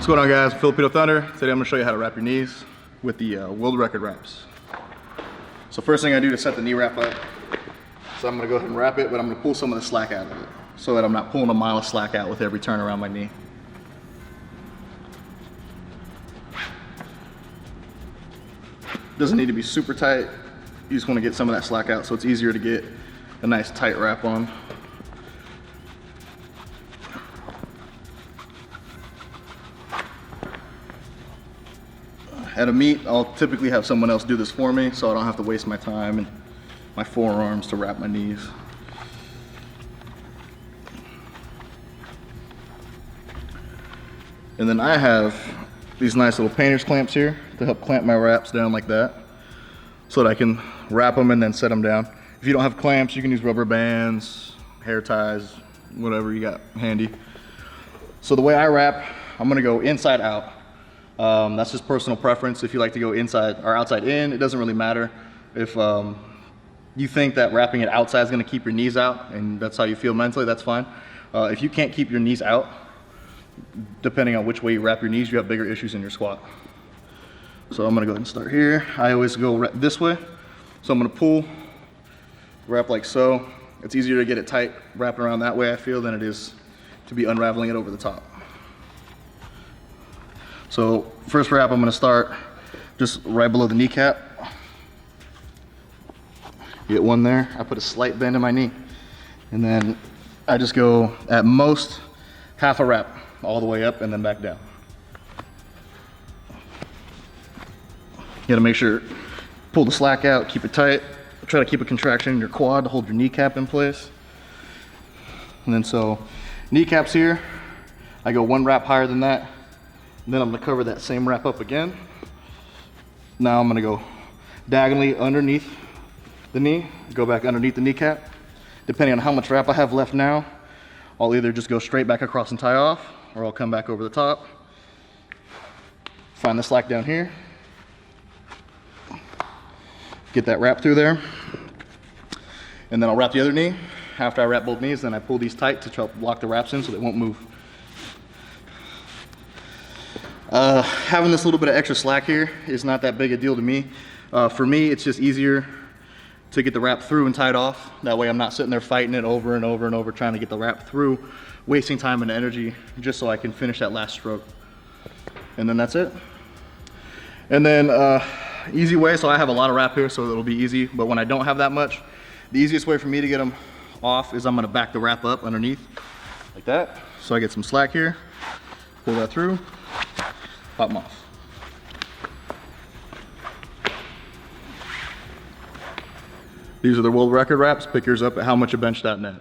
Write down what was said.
What's going on, guys? Filipino Thunder. Today I'm going to show you how to wrap your knees with the world record wraps. So first thing I do to set the knee wrap up, so I'm going to go ahead and wrap it, but I'm going to pull some of the slack out of it so that I'm not pulling a mile of slack out with every turn around my knee. Doesn't need to be super tight. You just want to get some of that slack out so it's easier to get a nice tight wrap on. At a meet, I'll typically have someone else do this for me so I don't have to waste my time and my forearms to wrap my knees. And then I have these nice little painter's clamps here to help clamp my wraps down like that so that I can wrap them and then set them down. If you don't have clamps, you can use rubber bands, hair ties, whatever you got handy. So the way I wrap, I'm gonna go inside out. That's just personal preference. If you like to go inside or outside in, it doesn't really matter. If you think that wrapping it outside is going to keep your knees out and that's how you feel mentally, that's fine. If you can't keep your knees out, depending on which way you wrap your knees, you have bigger issues in your squat. So I'm going to go ahead and start here. I always go this way. So I'm going to pull, wrap like so. It's easier to get it tight wrapping around that way, I feel, than it is to be unraveling it over the top. So first wrap, I'm going to start just right below the kneecap. Get one there. I put a slight bend in my knee. And then I just go at most half a wrap all the way up and then back down. You got to make sure, pull the slack out, keep it tight. Try to keep a contraction in your quad to hold your kneecap in place. And then so kneecaps here, I go one wrap higher than that. Then I'm going to cover that same wrap up again. Now I'm going to go diagonally underneath the knee, go back underneath the kneecap. Depending on how much wrap I have left now, I'll either just go straight back across and tie off, or I'll come back over the top. Find the slack down here. Get that wrap through there. And then I'll wrap the other knee. After I wrap both knees, then I pull these tight to try to lock the wraps in so they won't move. Having this little bit of extra slack here is not that big a deal to me. For me, it's just easier to get the wrap through and tied off. That way I'm not sitting there fighting it over and over and over trying to get the wrap through, wasting time and energy just so I can finish that last stroke. And then that's it. And then easy way, so I have a lot of wrap here so it'll be easy, but when I don't have that much, the easiest way for me to get them off is I'm gonna back the wrap up underneath like that. So I get some slack here, pull that through, pop them off. These are the world record wraps. Pick yours up at howmuchabench.net.